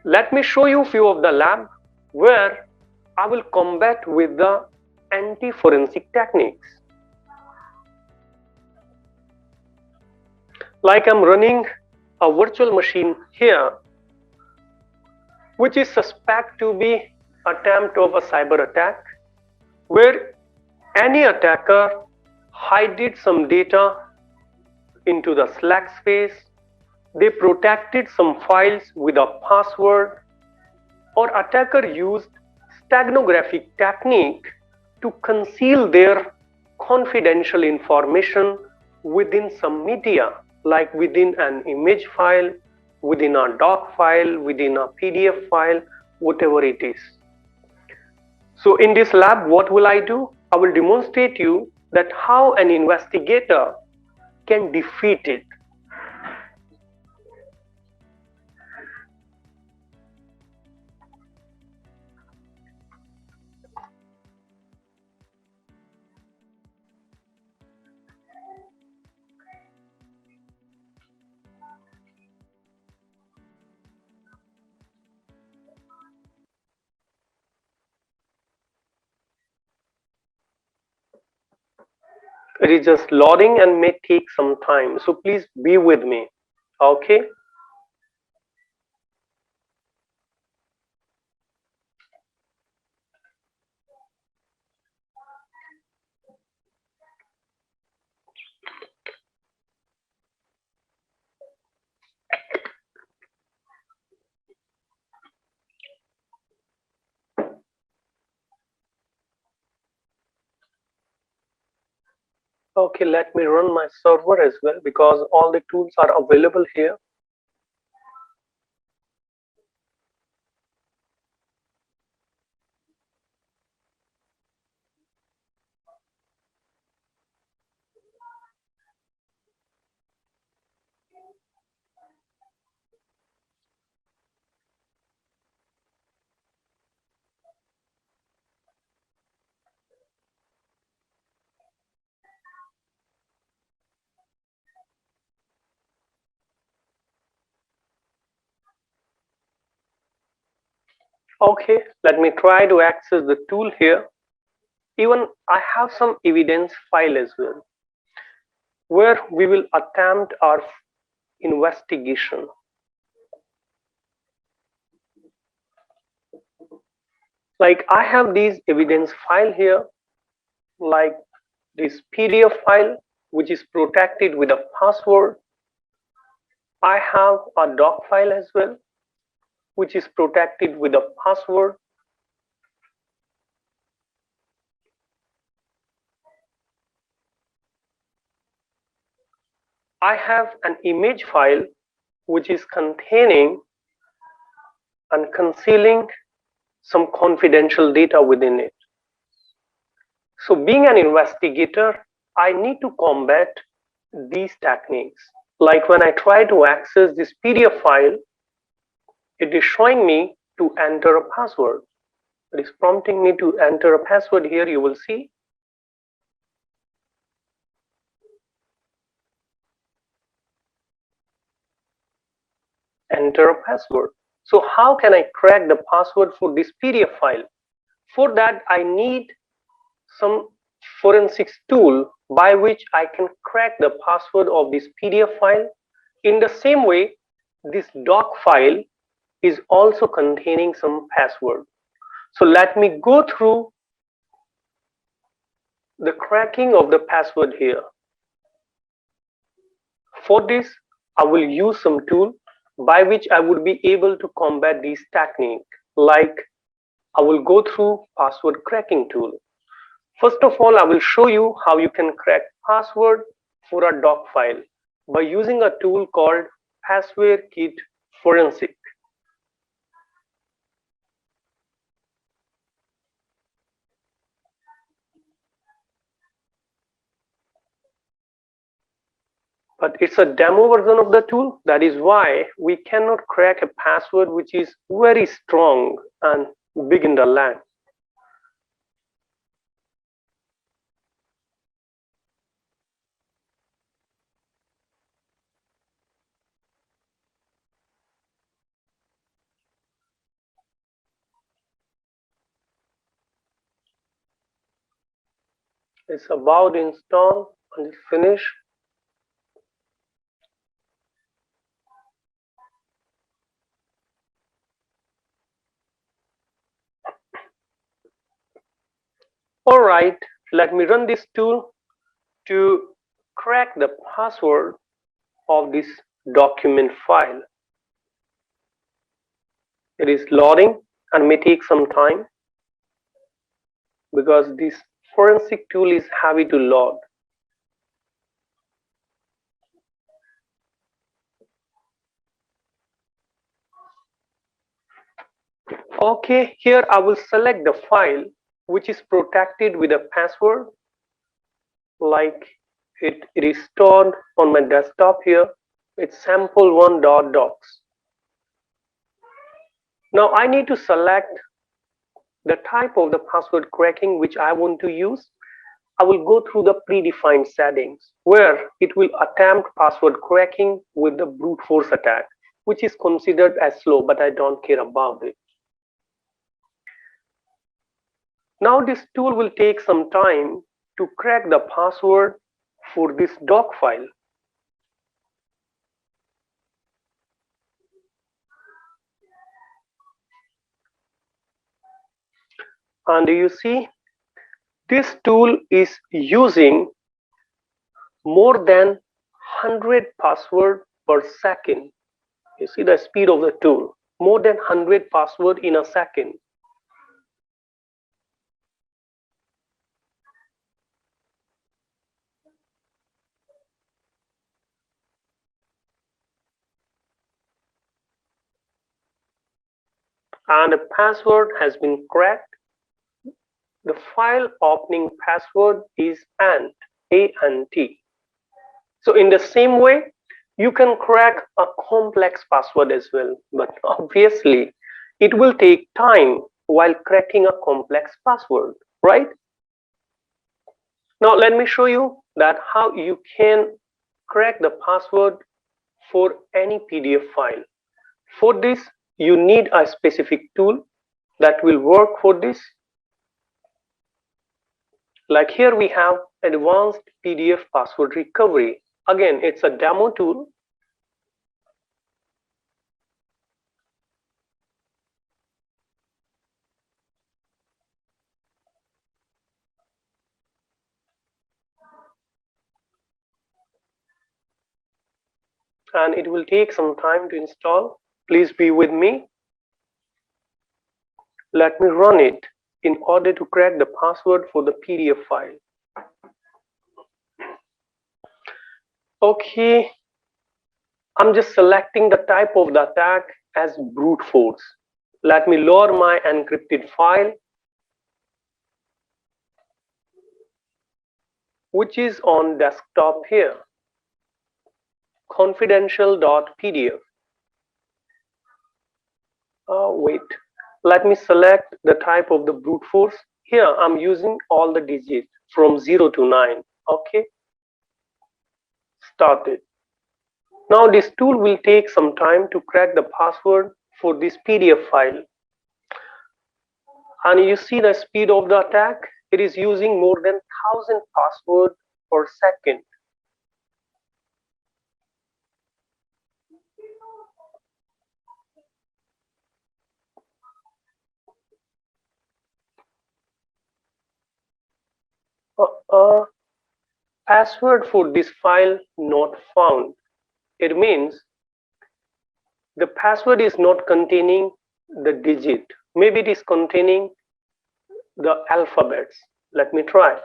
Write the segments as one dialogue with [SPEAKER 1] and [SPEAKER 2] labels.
[SPEAKER 1] Let me show you few of the lab where I will combat with the anti-forensic techniques. Like I'm running a virtual machine here, which is suspect to be attempt of a cyber attack, where any attacker hided some data into the Slack space, they protected some files with a password, or attacker used steganographic technique to conceal their confidential information within some media, like within an image file, within a doc file, within a PDF file, whatever it is. So in this lab, what will I do? I will demonstrate you that how an investigator can defeat it. It is just loading and may take some time, so please be with me. Okay. Okay, let me run my server as well because all the tools are available here. Okay, let me try to access the tool here. Even I have some evidence file as well where we will attempt our investigation. Like I have these evidence file here, like this PDF file which is protected with a password. I have a doc file as well which is protected with a password. I have an image file which is containing and concealing some confidential data within it. So being an investigator, I need to combat these techniques. Like when I try to access this PDF file, it is showing me to enter a password. It is prompting me to enter a password here, you will see. Enter a password. So how can I crack the password for this PDF file? For that, I need some forensics tool by which I can crack the password of this PDF file. In the same way, this doc file is also containing some password. So let me go through the cracking of the password here. For this, I will use some tool by which I would be able to combat this technique. Like I will go through password cracking tool. First of all, I will show you how you can crack password for a doc file by using a tool called PasswordKit Forensic. But it's a demo version of the tool. That is why we cannot crack a password which is very strong and big in the land. It's about to install and it's finish. Alright, let me run this tool to crack the password of this document file. It is loading and may take some time because this forensic tool is heavy to load. Okay, here I will select the file which is protected with a password, like it is stored on my desktop here. It's sample1.docs. Now I need to select the type of the password cracking which I want to use. I will go through the predefined settings where it will attempt password cracking with the brute force attack, which is considered as slow, but I don't care about it. Now this tool will take some time to crack the password for this doc file. And you see, this tool is using more than 100 passwords per second. You see the speed of the tool, more than 100 passwords in a second. And the password has been cracked. The file opening password is ANT, A-N-T. So in the same way, you can crack a complex password as well, but obviously it will take time while cracking a complex password, right? Now let me show you that how you can crack the password for any PDF file. For this, you need a specific tool that will work for this. Like here we have advanced PDF password recovery. Again, it's a demo tool. And it will take some time to install. Please be with me. Let me run it in order to crack the password for the PDF file. Okay, I'm just selecting the type of the attack as brute force. Let me load my encrypted file, which is on desktop here, confidential.pdf. Wait, let me select the type of the brute force. Here I'm using all the digits from 0 to 9. Okay, started. Now this tool will take some time to crack the password for this PDF file. And you see the speed of the attack. It is using more than 1,000 passwords per second. Password for this file not found. It means the password is not containing the digit. Maybe it is containing the alphabets. Let me try.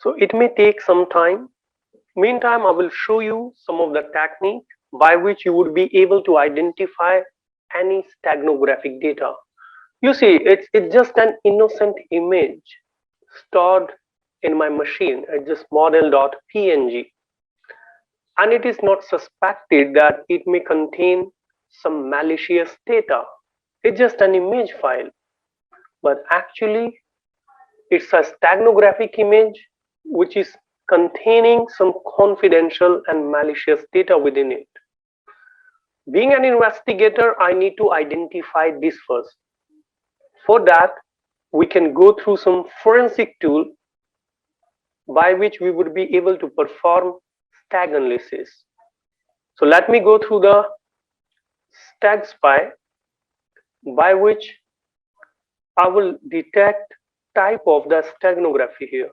[SPEAKER 1] So it may take some time. Meantime, I will show you some of the technique by which you would be able to identify any steganographic data. You see, it's just an innocent image stored in my machine. It's just model.png, and it is not suspected that it may contain some malicious data. It's just an image file, but actually it's a steganographic image which is containing some confidential and malicious data within it. Being an investigator, I need to identify this first. For that, we can go through some forensic tool by which we would be able to perform stag analysis. So let me go through the stag spy, by which I will detect type of the steganography here.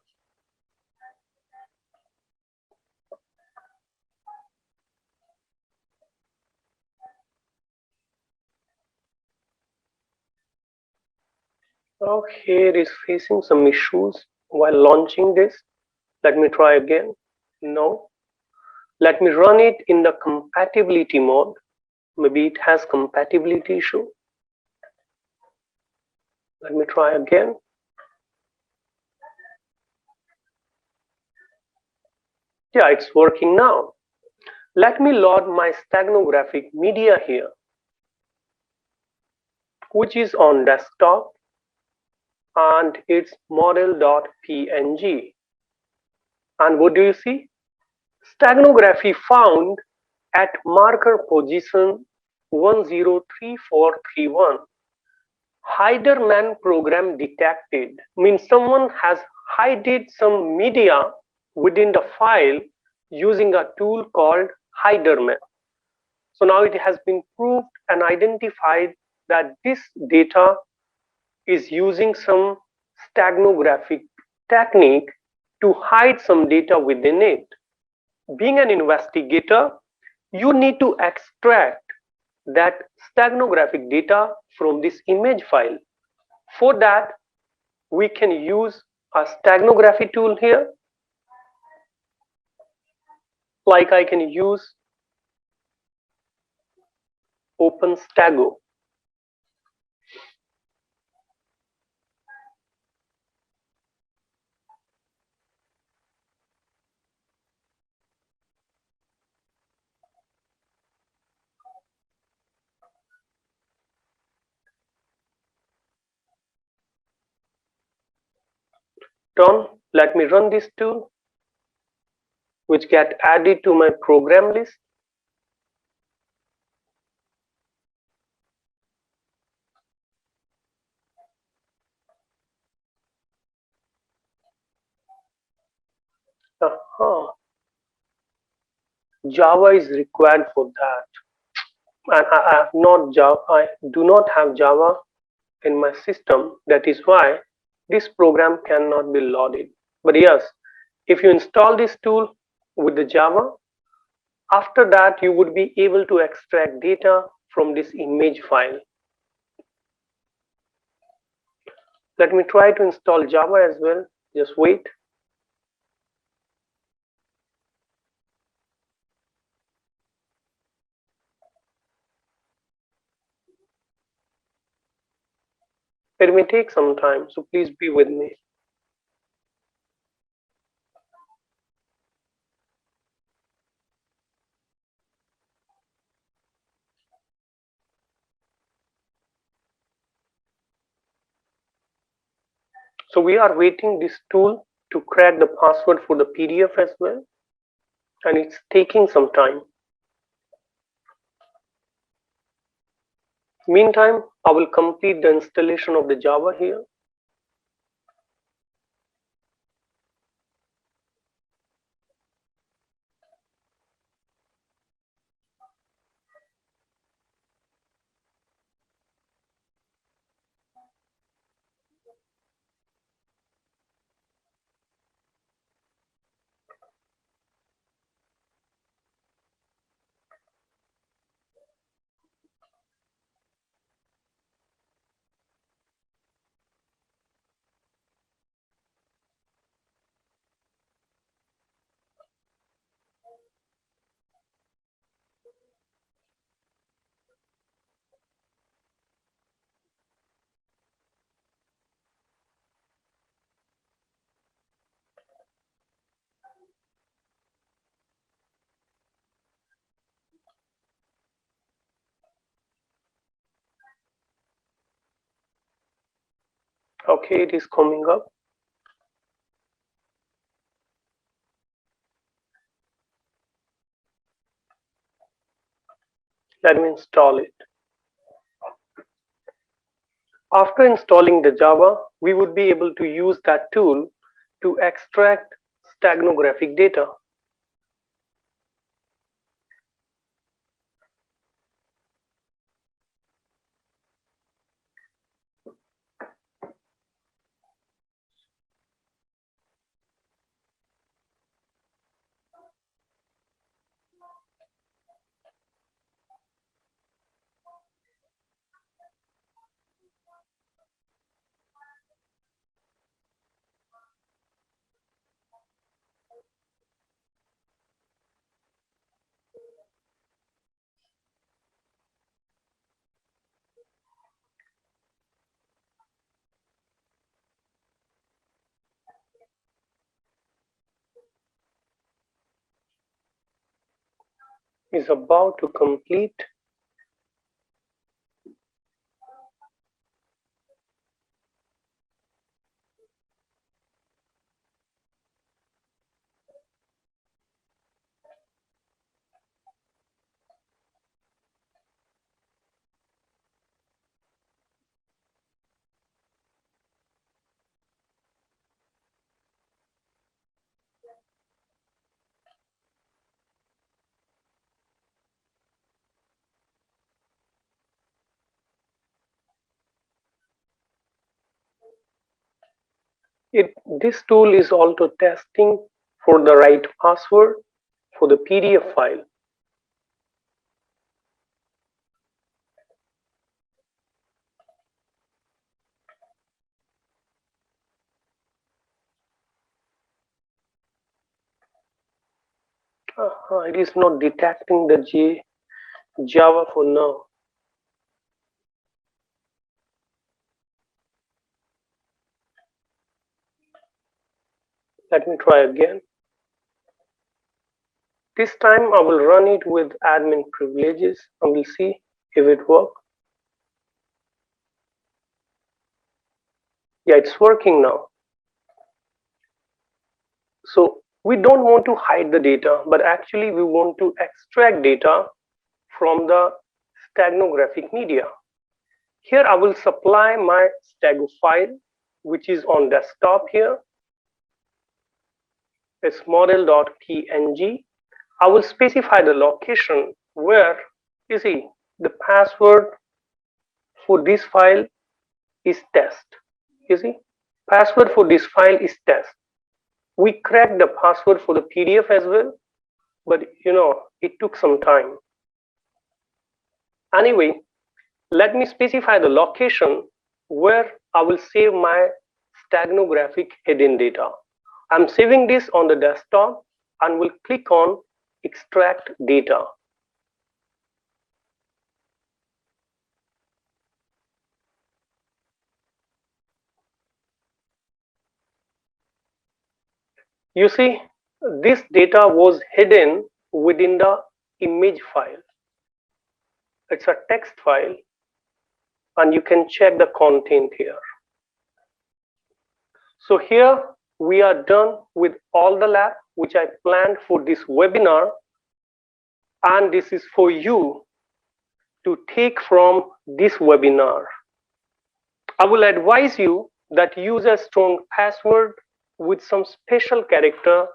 [SPEAKER 1] Now here is facing some issues while launching this. Let me try again. No. Let me run it in the compatibility mode. Maybe it has compatibility issue. Let me try again. Yeah, it's working now. Let me load my steganographic media here, which is on desktop, and it's model.png. And what do you see? Steganography found at marker position 103431. Hiderman program detected, means someone has hidden some media within the file using a tool called Hiderman. So now it has been proved and identified that this data is using some steganographic technique to hide some data within it. Being an investigator, you need to extract that steganographic data from this image file. For that, we can use a steganography tool here, like I can use OpenStago. Done. Let me run this tool, which get added to my program list. Java is required for that, and I have not Java. I do not have Java in my system. That is why this program cannot be loaded. But yes, if you install this tool with the Java, after that you would be able to extract data from this image file. Let me try to install Java as well. Just wait. It may take some time, so please be with me. So we are waiting this tool to crack the password for the PDF as well, and it's taking some time. Meantime, I will complete the installation of the Java here. Okay, it is coming up. Let me install it. After installing the Java, we would be able to use that tool to extract steganographic data. Is about to complete. This tool is also testing for the right password for the PDF file. It is not detecting the Java for now. Let me try again. This time I will run it with admin privileges and we'll see if it works. Yeah, it's working now. So we don't want to hide the data, but actually we want to extract data from the steganographic media. Here I will supply my stego file, which is on desktop here. It's model.png. I will specify the location where, you see, the password for this file is test. You see, password for this file is test. We cracked the password for the PDF as well, but it took some time. Anyway, let me specify the location where I will save my steganographic hidden data. I'm saving this on the desktop and will click on extract data. You see, this data was hidden within the image file. It's a text file and you can check the content here. So here we are done with all the lab which I planned for this webinar, and this is for you to take from this webinar. I will advise you that use a strong password with some special character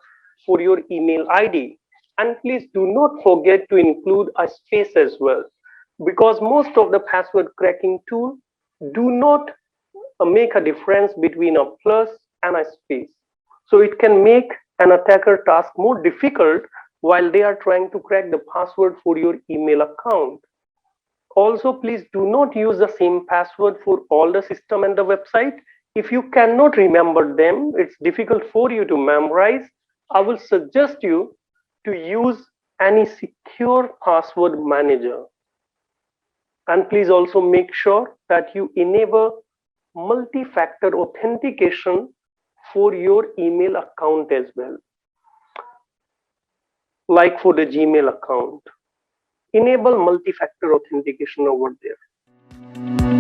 [SPEAKER 1] for your email ID, and please do not forget to include a space as well, because most of the password cracking tool do not make a difference between a plus and a space. So it can make an attacker task more difficult while they are trying to crack the password for your email account. Also, please do not use the same password for all the system and the website. If you cannot remember them, it's difficult for you to memorize, I will suggest you to use any secure password manager. And please also make sure that you enable multi-factor authentication for your email account as well, like for the Gmail account. Enable multi-factor authentication over there.